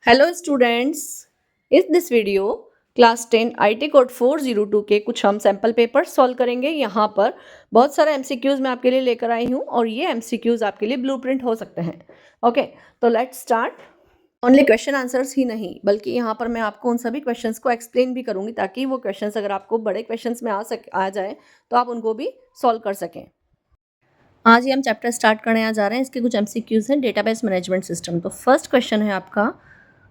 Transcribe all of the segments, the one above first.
Hello students, इस this video class 10 IT code 402 के कुछ हम सैम्पल पेपर सॉल्व करेंगे। यहाँ पर बहुत सारे एमसीक्यूज मैं आपके लिए लेकर आई हूँ और ये एमसीक्यूज आपके लिए ब्लूप्रिंट हो सकते हैं। ओके, तो let's start. Only question answers ही नहीं बल्कि यहाँ पर मैं आपको उन सभी क्वेश्चंस को एक्सप्लेन भी करूँगी ताकि वो क्वेश्चंस अगर आपको बड़े क्वेश्चंस में आ जाए तो आप उनको भी सॉल्व कर सकें। आज ही हम चैप्टर स्टार्ट करने जा रहे हैं। इसके कुछ एमसीक्यूज हैं। Database management system. तो फर्स्ट क्वेश्चन है आपका,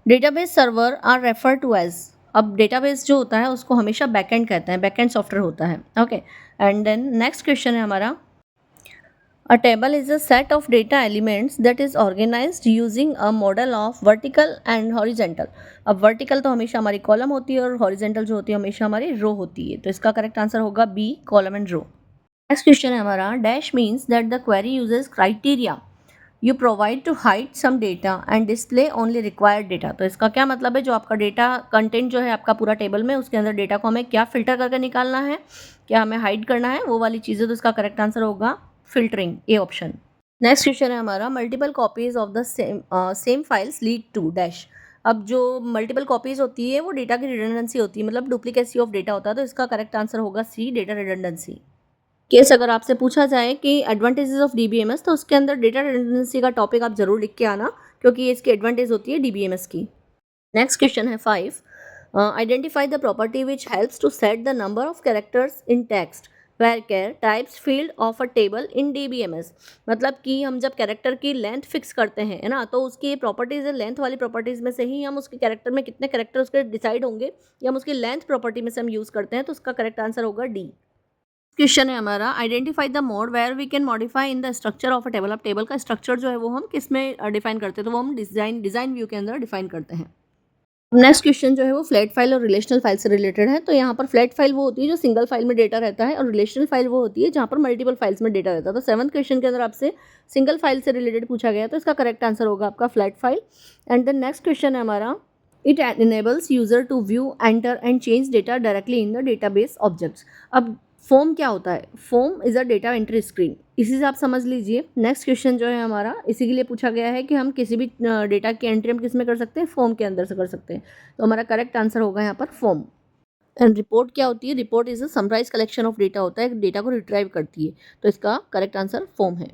database server are refer to as. अब डेटाबेस जो होता है उसको हमेशा बैकएंड कहते हैं, बैकएंड सॉफ्टवेयर होता है। Okay, and then next question है हमारा, a table is a set of data elements that is organised using a model of vertical and horizontal. अब वर्टिकल तो हमेशा हमारी कॉलम होती है और हॉरिजेंटल जो होती है हमेशा हमारी रो होती है। तो इसका करेक्ट आंसर होगा B, column and row. Next question है हमारा, dash means that the query uses criteria you provide to hide some data and display only required data. तो इसका क्या मतलब है, जो आपका डेटा कंटेंट जो है आपका पूरा टेबल में, उसके अंदर डेटा को हमें क्या फिल्टर करके निकालना है, क्या हमें हाइड करना है, वो वाली चीज़ें। तो इसका करेक्ट आंसर होगा filtering, A option. Next question है हमारा, multiple copies of the same files lead to dash. अब जो मल्टीपल कॉपीज होती है वो डेटा की रिडंडेंसी होती है, मतलब डुप्लीकेसी ऑफ डेटा होता है। तो इसका करेक्ट आंसर होगा सी, डेटा रिडंडेंसी। केस अगर आपसे पूछा जाए कि एडवांटेजेस ऑफ डीबीएमएस, तो उसके अंदर डेटा रिडंडेंसी का टॉपिक आप जरूर लिख के आना, क्योंकि ये इसकी एडवांटेज होती है डीबीएमएस की। नेक्स्ट क्वेश्चन है 5, identify the property which helps to set the number of characters in text where care types field of a table in DBMS. मतलब कि हम जब कैरेक्टर की लेंथ फिक्स करते हैं, है ना, तो उसकी प्रॉपर्टीज है, लेंथ वाली प्रॉपर्टीज में से ही हम उसके कैरेक्टर में कितने कैरेक्टर उसके डिसाइड होंगे, या हम उसकी लेंथ प्रॉपर्टी में से हम यूज करते हैं। तो उसका करेक्ट आंसर होगा डी। क्वेश्चन है हमारा, identify the mode where we can modify in the structure of a table. अब टेबल का स्ट्रक्चर जो है वो हम किस में डिफाइन करते हैं, तो वो हम डिजाइन व्यू के अंदर डिफाइन करते हैं। नेक्स्ट क्वेश्चन जो है वो फ्लैट फाइल और रिलेशनल फाइल से रिलेटेड है। तो यहाँ पर फ्लैट फाइल वो होती है जो सिंगल फाइल में डेटा रहता है, और रिलेशनल फाइल वो होती है जहाँ पर मल्टीपल फाइल्स में डेटा रहता है। तो 7th क्वेश्चन के अंदर आपसे सिंगल फाइल से रिलेटेड पूछा गया, तो इसका करेक्ट आंसर होगा आपका flat file. And then next question है हमारा, it enables user to view, enter and change data directly in the database objects. अब फॉर्म क्या होता है, form is a data entry screen, इसी से आप समझ लीजिए। नेक्स्ट क्वेश्चन जो है हमारा इसी के लिए पूछा गया है कि हम किसी भी डेटा की एंट्री हम किस में कर सकते हैं, फॉर्म के अंदर से कर सकते हैं। तो हमारा करेक्ट आंसर होगा यहाँ पर फॉर्म। एंड रिपोर्ट क्या होती है, report is a summarise collection of data होता है, डेटा को रिट्राइव करती है। तो इसका करेक्ट आंसर फॉर्म है।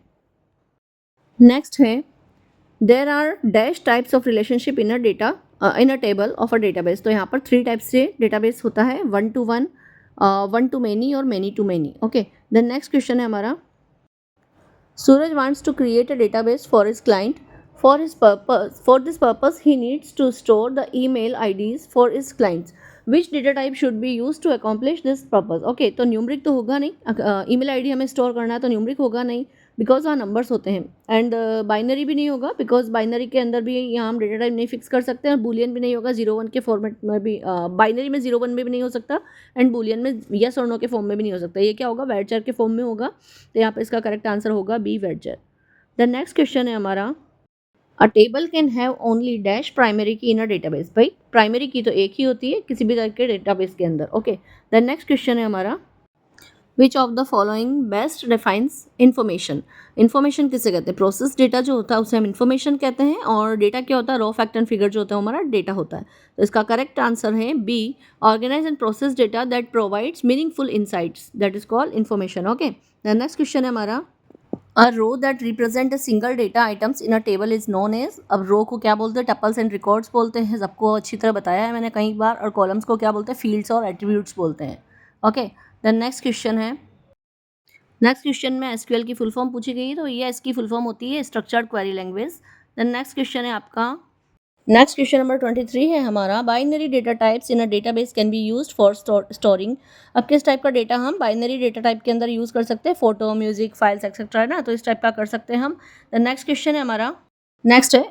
नेक्स्ट है, there are dash types of relationship in a data in a table of a database. तो यहाँ पर 3 टाइप्स से डेटाबेस होता है, 1 to 1, 1 to many और many to many। Okay, then next question है हमारा, Suraj wants to create a database for his client, for his purpose, for this purpose he needs to store the email IDs for his clients, which data type should be use to accomplish this purpose. Okay, तो numeric तो होगा नहीं, email ID हमें store करना है तो numeric होगा नहीं, बिकॉज वहाँ नंबर्स होते हैं। एंड बाइनरी भी नहीं होगा, बिकॉज बाइनरी के अंदर भी यहाँ हम डेटा टाइप नहीं फिक्स कर सकते, और बूलियन भी नहीं होगा, 0-1 के फॉर्मेट में भी, बाइनरी में 0-1 में भी नहीं हो सकता, एंड बूलियन में यस और नो के फॉर्म में भी नहीं हो सकता। ये क्या होगा, वेरचर के फॉर्म में होगा। तो यहाँ पर इसका करेक्ट आंसर होगा बी, वेरचर। द नेक्स्ट क्वेश्चन है हमारा, a table can have only dash primary की इन अ डेटाबेस। भाई प्राइमरी की तो एक ही होती है किसी भी तरह के डेटाबेस के अंदर। ओके, द नेक्स्ट क्वेश्चन है हमारा, which of the following best defines information. Information किसे कहते हैं, प्रोसेस डेटा जो होता है उसे हम इन्फॉर्मेशन कहते हैं, और डेटा क्या होता है, रॉ फैक्ट एंड फिगर जो होता है हमारा डेटा होता है। तो इसका करेक्ट आंसर है B, organise and process data that provides meaningful insights, that is called information. Okay, the next question है हमारा, A row that represent a single data items in a table is known as। अब रो को क्या बोलते हैं, tuples and records बोलते हैं, सबको अच्छी तरह बताया है मैंने कई बार। और कॉलम्स को क्या बोलते हैं, फील्ड्स और एट्रीब्यूट्स बोलते हैं। ओके, देन नेक्स्ट क्वेश्चन है, नेक्स्ट क्वेश्चन में एसक्यूएल की फुल फॉर्म पूछी गई, तो ये इसकी फुल फॉर्म होती है structured query language. Then next question है आपका, नेक्स्ट क्वेश्चन नंबर 23 है हमारा, binary data types in a database can be used for storing. अब किस टाइप का डेटा हम बाइनरी डेटा टाइप के अंदर यूज कर सकते हैं, फोटो, म्यूजिक, फाइल्स एक्सेट्रा, है ना, तो इस टाइप का कर सकते हैं हम। द नेक्स्ट क्वेश्चन है हमारा, नेक्स्ट है,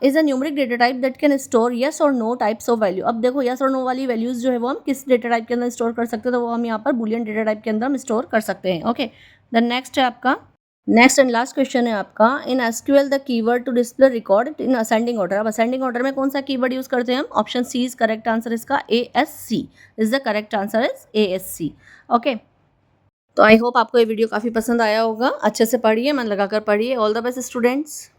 is a numeric data type that can store yes और नो टाइप्स ऑफ वैल्यू। अब देखो यस और नो वाली वैल्यूज जो है वो हम किस डेटा टाइप के अंदर स्टोर कर सकते हैं, तो वो हम यहाँ पर बुलियन डेटा टाइप के अंदर हम स्टोर कर सकते हैं। ओके, द नेक्स्ट है आपका, नेक्स्ट एंड लास्ट क्वेश्चन है आपका, in SQL the keyword to display record in ascending order. अब असेंडिंग ऑर्डर में कौन सा कीवर्ड यूज करते हैं हम, option C is correct answer, इसका ASC is the correct answer, is ASC। Okay, तो आई होप आपको ये वीडियो काफ़ी पसंद आया होगा। अच्छे से पढ़िए, मन लगाकर पढ़िए। All the best students.